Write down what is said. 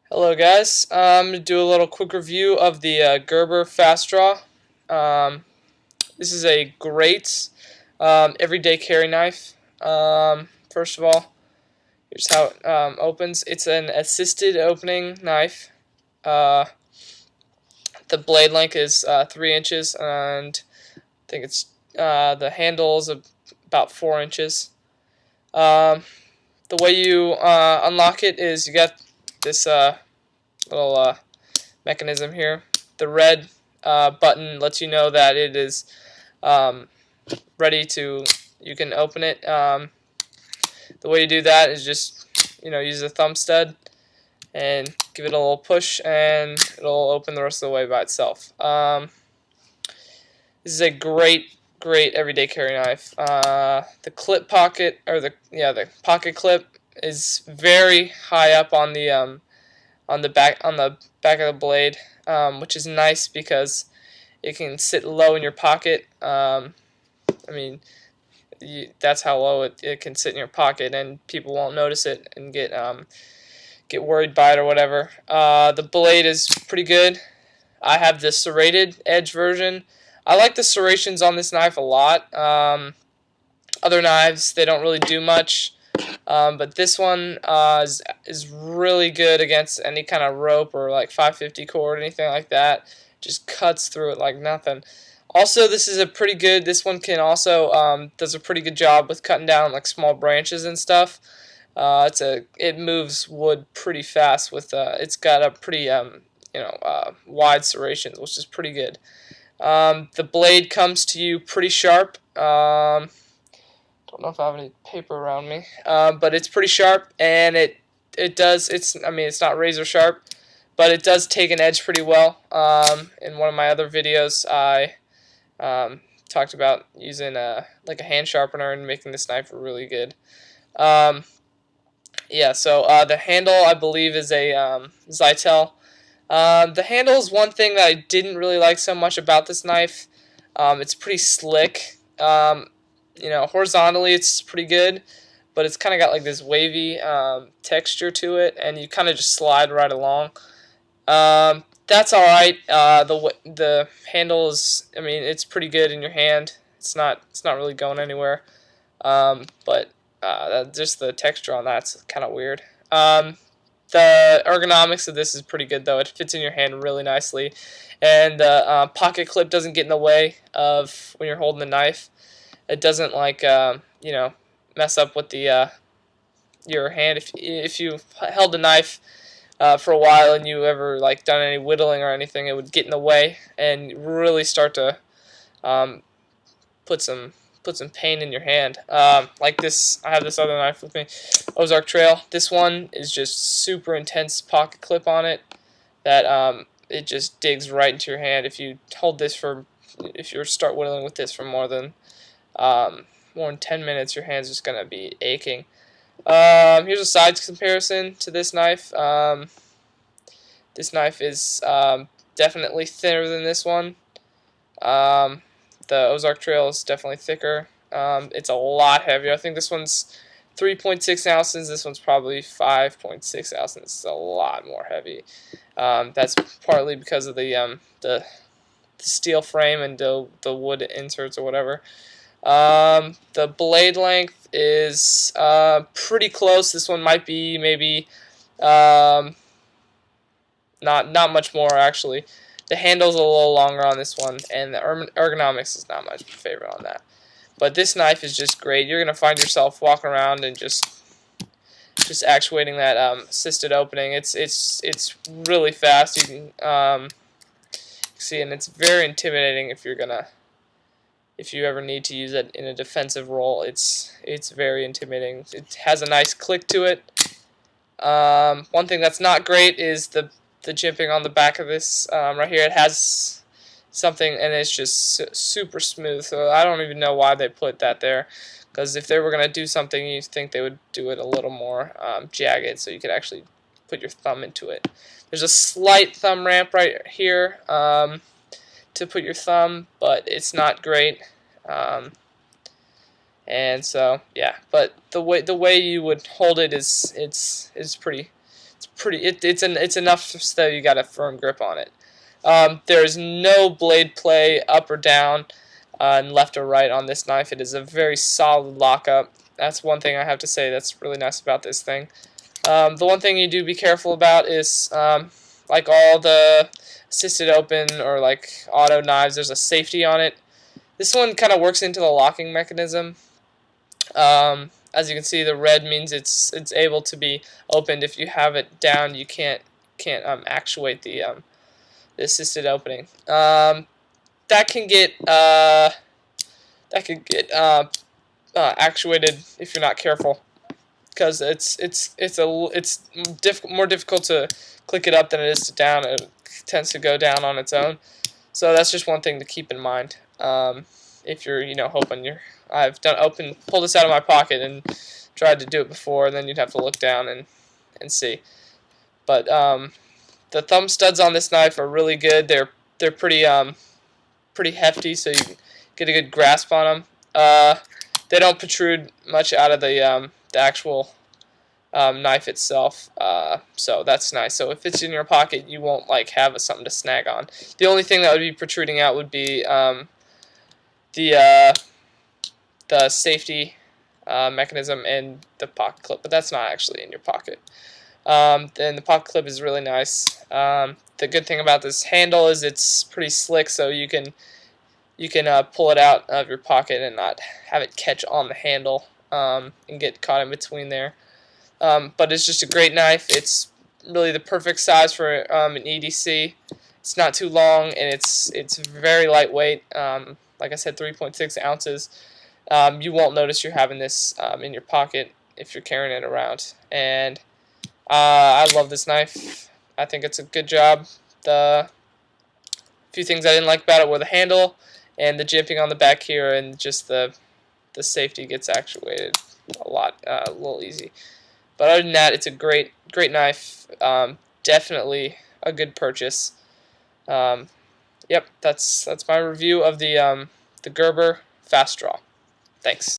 Hello guys, I'm going to do a little quick review of the Gerber Fast Draw. This is a great everyday carry knife. First of all, here's how it opens. It's an assisted opening knife. Uh, the blade length is 3 inches, and I think it's the handle is about 4 inches. The way you unlock it is you got this little mechanism here. The red button lets you know that it is um, ready to, you can open it. The way you do that is just, use a thumb stud and give it a little push, and it'll open the rest of the way by itself. This is a great everyday carry knife. The clip pocket, or the pocket clip, is very high up on the back of the blade, which is nice because it can sit low in your pocket. I mean, that's how low it can sit in your pocket, and people won't notice it and get worried by it or whatever. The blade is pretty good. I have the serrated edge version. I like the serrations on this knife a lot. Other knives, they don't really do much. But this one is really good against any kind of rope or like 550 cord, anything like that. Just cuts through it like nothing. Also, this one can also does a pretty good job with cutting down like small branches and stuff. It moves wood pretty fast with it's got a pretty wide serrations, which is pretty good. The blade comes to you pretty sharp. Don't know if I have any paper around me, but it's pretty sharp, and it's not razor sharp, but it does take an edge pretty well. In one of my other videos, I talked about using like a hand sharpener and making this knife really good. So the handle, I believe, is a Zytel. The handle is one thing that I didn't really like so much about this knife. It's pretty slick. Horizontally it's pretty good, but it's kind of got like this wavy texture to it, and you kind of just slide right along. That's all right. The handle is, it's pretty good in your hand. It's not really going anywhere. But just the texture on that's kind of weird. The ergonomics of this is pretty good though. It fits in your hand really nicely, and the pocket clip doesn't get in the way of when you're holding the knife. It doesn't mess up with your hand. If you held the knife for a while and you ever done any whittling or anything, it would get in the way and really start to put some pain in your hand. Like this, I have this other knife with me, Ozark Trail. This one is just super intense pocket clip on it that it just digs right into your hand. If you start whittling with this for more than 10 minutes, your hand's just gonna be aching. Here's a size comparison to this knife. This knife is definitely thinner than this one. The Ozark Trail is definitely thicker. It's a lot heavier. I think this one's 3.6 ounces. This one's probably 5.6 ounces. It's a lot more heavy. That's partly because of the steel frame and the wood inserts or whatever. The blade length is pretty close. This one might be maybe not much more actually. The handle's a little longer on this one, and the ergonomics is not much favorite on that. But this knife is just great. You're gonna find yourself walking around and just actuating that assisted opening. It's really fast. You can see, and it's very intimidating if you ever need to use it in a defensive role. It's very intimidating. It has a nice click to it. One thing that's not great is the jimping on the back of this right here. It has something, and it's just super smooth. So I don't even know why they put that there, because if they were gonna do something, you think they would do it a little more jagged, so you could actually put your thumb into it. There's a slight thumb ramp right here to put your thumb, but it's not great. And so yeah, but the way you would hold it is pretty It's enough so you got a firm grip on it. There's no blade play up or down and left or right on this knife. It is a very solid lockup. That's one thing I have to say that's really nice about this thing. The one thing you do be careful about is, like all the assisted open or like auto knives, there's a safety on it. This one kind of works into the locking mechanism. As you can see, the red means it's able to be opened. If you have it down, you can't actuate the assisted opening. That can get actuated if you're not careful, because it's more difficult to click it up than it is to down. It tends to go down on its own. So that's just one thing to keep in mind. If you're hoping I've pulled this out of my pocket and tried to do it before, and then you'd have to look down and see. But the thumb studs on this knife are really good. They're pretty hefty, so you get a good grasp on them. They don't protrude much out of the actual knife itself, so that's nice. So if it's in your pocket, you won't have something to snag on. The only thing that would be protruding out would be the safety mechanism and the pocket clip, but that's not actually in your pocket. Then the pocket clip is really nice. The good thing about this handle is it's pretty slick, so you can pull it out of your pocket and not have it catch on the handle and get caught in between there. But it's just a great knife. It's really the perfect size for an EDC. It's not too long, and it's very lightweight. Like I said, 3.6 ounces. You won't notice you're having this in your pocket if you're carrying it around. And I love this knife. I think it's a good job. The few things I didn't like about it were the handle and the jimping on the back here, and just the safety gets actuated a little easy. But other than that, it's a great knife. Definitely a good purchase. Yep, that's my review of the Gerber Fast Draw. Thanks.